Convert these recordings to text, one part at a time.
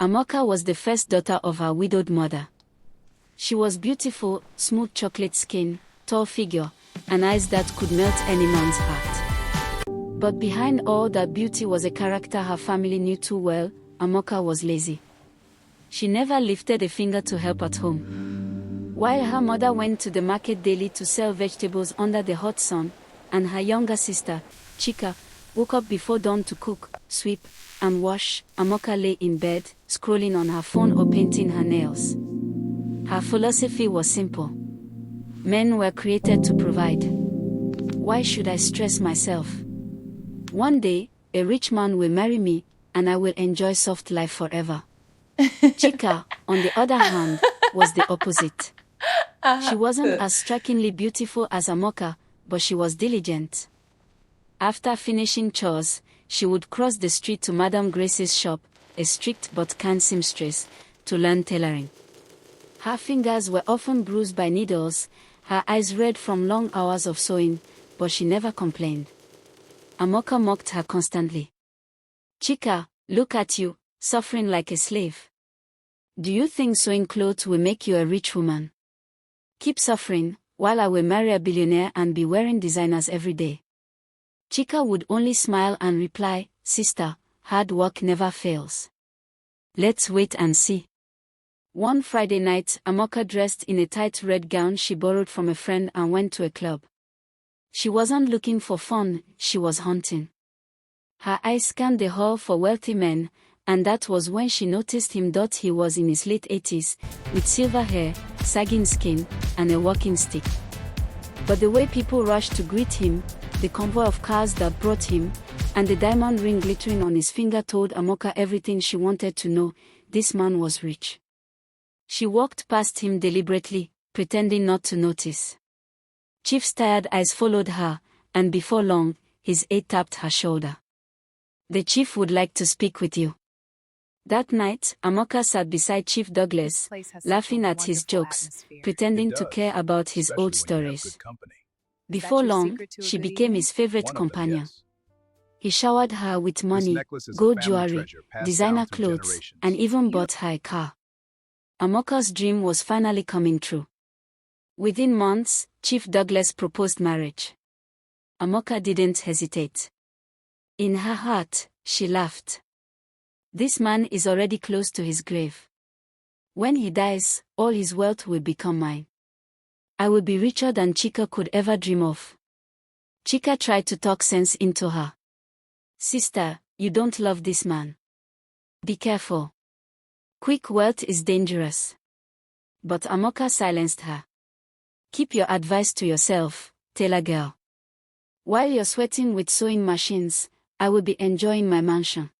Amoka was the first daughter of her widowed mother. She was beautiful, smooth chocolate skin, tall figure, and eyes that could melt any man's heart. But behind all that beauty was a character her family knew too well. Amoka was lazy. She never lifted a finger to help at home. While her mother went to the market daily to sell vegetables under the hot sun, and her younger sister, Chika, woke up before dawn to cook, sweep, and wash, Amoka lay in bed, scrolling on her phone or painting her nails. Her philosophy was simple. Men were created to provide. Why should I stress myself? One day, a rich man will marry me, and I will enjoy soft life forever. Chika, on the other hand, was the opposite. She wasn't as strikingly beautiful as Amoka, but she was diligent. After finishing chores, she would cross the street to Madame Grace's shop, a strict but kind seamstress, to learn tailoring. Her fingers were often bruised by needles, her eyes red from long hours of sewing, but she never complained. Amoka mocked her constantly. Chika, look at you, suffering like a slave. Do you think sewing clothes will make you a rich woman? Keep suffering, while I will marry a billionaire and be wearing designers every day. Chika would only smile and reply, Sister, hard work never fails. Let's wait and see. One Friday night, Amoka dressed in a tight red gown she borrowed from a friend and went to a club. She wasn't looking for fun, she was hunting. Her eyes scanned the hall for wealthy men, and that was when she noticed him. He was in his late 80s, with silver hair, sagging skin, and a walking stick. But the way people rushed to greet him, the convoy of cars that brought him, and the diamond ring glittering on his finger told Amoka everything she wanted to know. This man was rich. She walked past him deliberately, pretending not to notice. Chief's tired eyes followed her, and before long, his aide tapped her shoulder. The chief would like to speak with you. That night, Amoka sat beside Chief Douglas, laughing at his jokes, pretending to care about his old stories. Before long, she became his favorite companion. He showered her with money, gold jewelry, designer clothes, and even bought her a car. Amoka's dream was finally coming true. Within months, Chief Douglas proposed marriage. Amoka didn't hesitate. In her heart, she laughed. This man is already close to his grave. When he dies, all his wealth will become mine. I will be richer than Chika could ever dream of. Chika tried to talk sense into her. Sister, you don't love this man. Be careful. Quick wealth is dangerous. But Amoka silenced her. Keep your advice to yourself, tailor girl. While you're sweating with sewing machines, I will be enjoying my mansion.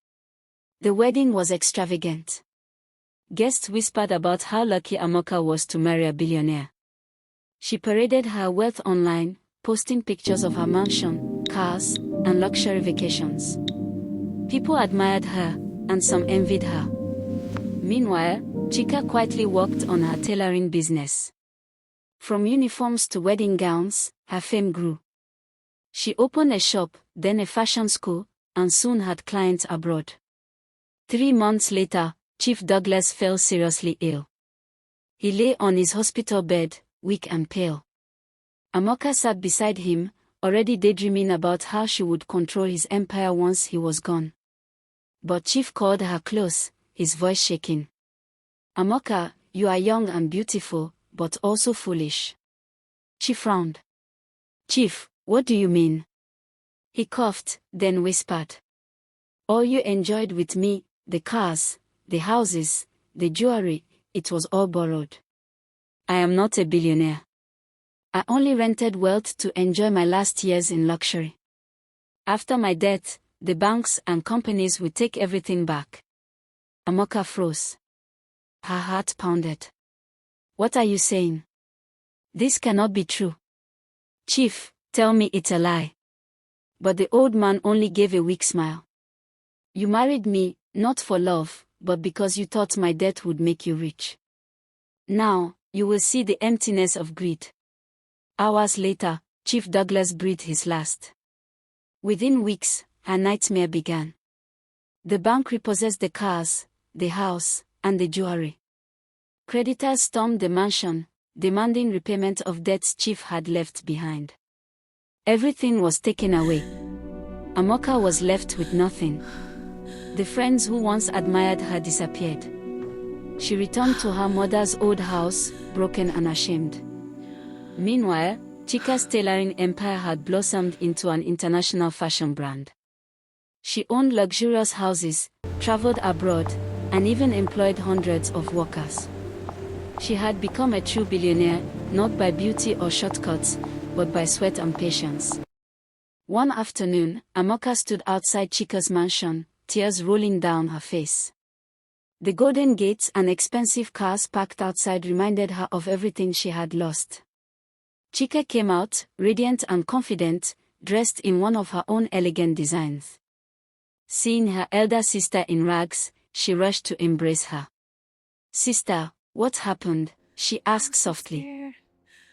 The wedding was extravagant. Guests whispered about how lucky Amoka was to marry a billionaire. She paraded her wealth online, posting pictures of her mansion, cars, and luxury vacations. People admired her, and some envied her. Meanwhile, Chika quietly worked on her tailoring business. From uniforms to wedding gowns, her fame grew. She opened a shop, then a fashion school, and soon had clients abroad. 3 months later, Chief Douglas fell seriously ill. He lay on his hospital bed, weak and pale. Amoka sat beside him, already daydreaming about how she would control his empire once he was gone. But Chief called her close, his voice shaking. Amoka, you are young and beautiful, but also foolish. She frowned. Chief, what do you mean? He coughed, then whispered. All you enjoyed with me, the cars, the houses, the jewelry, it was all borrowed. I am not a billionaire. I only rented wealth to enjoy my last years in luxury. After my death, the banks and companies will take everything back. Amoka froze. Her heart pounded. What are you saying? This cannot be true. Chief, tell me it's a lie. But the old man only gave a weak smile. You married me, not for love, but because you thought my death would make you rich. Now, you will see the emptiness of greed. Hours later, Chief Douglas breathed his last. Within weeks, her nightmare began. The bank repossessed the cars, the house, and the jewelry. Creditors stormed the mansion, demanding repayment of debts Chief had left behind. Everything was taken away. Amoka was left with nothing. The friends who once admired her disappeared. She returned to her mother's old house, broken and ashamed. Meanwhile, Chika's tailoring empire had blossomed into an international fashion brand. She owned luxurious houses, traveled abroad, and even employed hundreds of workers. She had become a true billionaire, not by beauty or shortcuts, but by sweat and patience. One afternoon, Amoka stood outside Chika's mansion, tears rolling down her face. The golden gates and expensive cars parked outside reminded her of everything she had lost. Chika came out, radiant and confident, dressed in one of her own elegant designs. Seeing her elder sister in rags, she rushed to embrace her. "Sister, what happened?" she asked softly.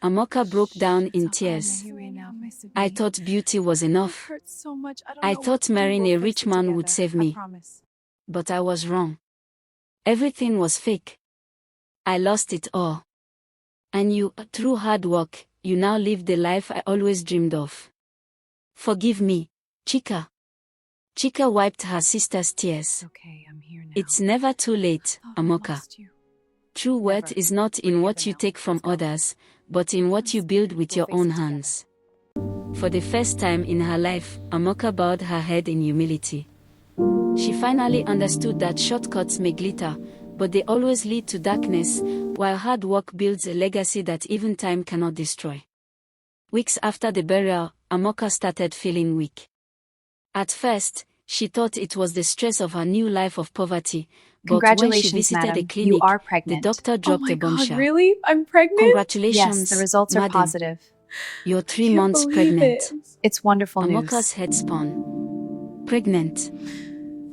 Amoka broke down in tears. "I thought beauty was enough. I thought marrying a rich man would save me. But I was wrong. Everything was fake. I lost it all. And you, through hard work, you now live the life I always dreamed of. Forgive me, Chika." Chika wiped her sister's tears. Okay, I'm here now. "It's never too late, Amoka. True worth is not in what you take from others, but in what you build with your own hands." For the first time in her life, Amoka bowed her head in humility. She finally understood that shortcuts may glitter, but they always lead to darkness, while hard work builds a legacy that even time cannot destroy. Weeks after the burial, Amoka started feeling weak. At first, she thought it was the stress of her new life of poverty, but when she visited madam. a You clinic, are the pregnant. doctor dropped Oh my a bombshell. God, really? I'm pregnant? "Congratulations, Yes, the results are madam. positive. You're 3 Can't months believe pregnant." it. It's wonderful Amoka's news. head spun. Pregnant?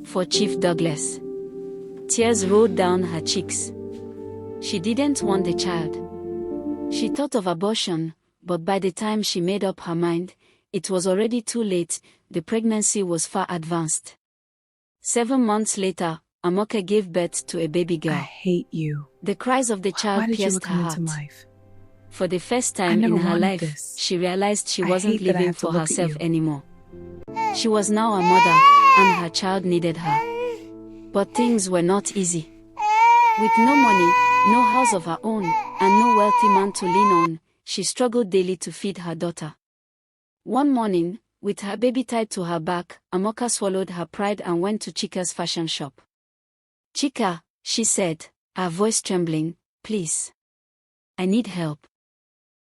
For Chief Douglas. Tears rolled down her cheeks. She didn't want the child. She thought of abortion, but by the time she made up her mind, it was already too late. The pregnancy was far advanced. 7 months later, Amoka gave birth to a baby I girl. hate you. The cries of the Why child did you pierced look her into heart. life? For the first I time never in her wanted life, this. she realized she I wasn't hate that I living have to for look at herself you. anymore. She was now a mother, and her child needed her. But things were not easy. With no money, no house of her own, and no wealthy man to lean on, she struggled daily to feed her daughter. One morning, with her baby tied to her back, Amoka swallowed her pride and went to Chika's fashion shop. "Chika," she said, her voice trembling, "please. I need help.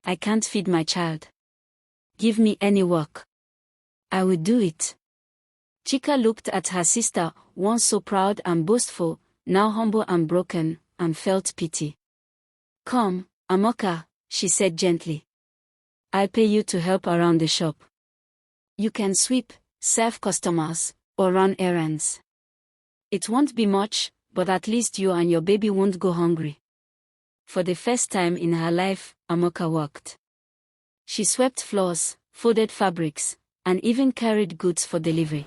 I can't feed my child. Give me any work. I will do it." Chika looked at her sister, once so proud and boastful, now humble and broken, and felt pity. "Come, Amoka," she said gently. "I'll pay you to help around the shop. You can sweep, serve customers, or run errands. It won't be much, but at least you and your baby won't go hungry." For the first time in her life, Amoka worked. She swept floors, folded fabrics, and even carried goods for delivery.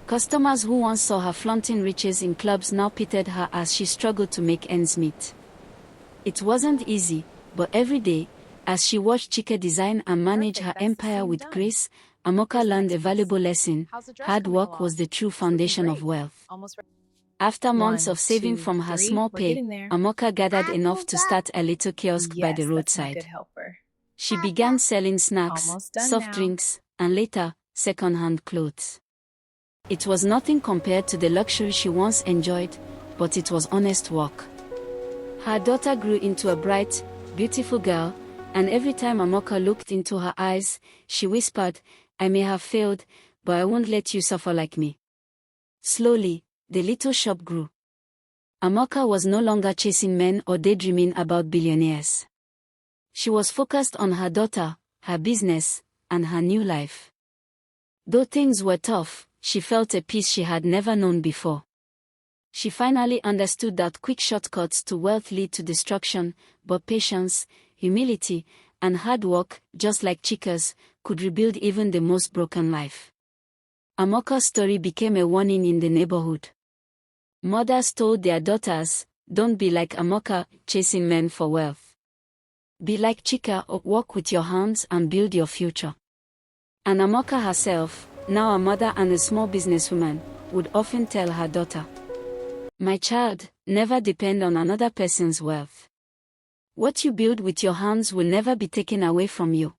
Customers who once saw her flaunting riches in clubs now pitied her as she struggled to make ends meet. It wasn't easy, but every day, as she watched Chika design and manage her empire with grace, Amoka learned a valuable lesson: hard work was the true foundation of wealth. After months of saving from her small pay, Amoka gathered enough to start a little kiosk by the roadside. She began selling snacks, soft drinks, and later, second-hand clothes. It was nothing compared to the luxury she once enjoyed, but it was honest work. Her daughter grew into a bright, beautiful girl, and every time Amoka looked into her eyes, she whispered, "I may have failed, but I won't let you suffer like me." Slowly, the little shop grew. Amoka was no longer chasing men or daydreaming about billionaires. She was focused on her daughter, her business, and her new life. Though things were tough, she felt a peace she had never known before. She finally understood that quick shortcuts to wealth lead to destruction, but patience, humility, and hard work, just like Chika's, could rebuild even the most broken life. Amoka's story became a warning in the neighborhood. Mothers told their daughters, don't be like Amoka, chasing men for wealth. Be like Chika or work with your hands and build your future. And Amoka herself, now a mother and a small businesswoman, would often tell her daughter, my child, never depend on another person's wealth. What you build with your hands will never be taken away from you.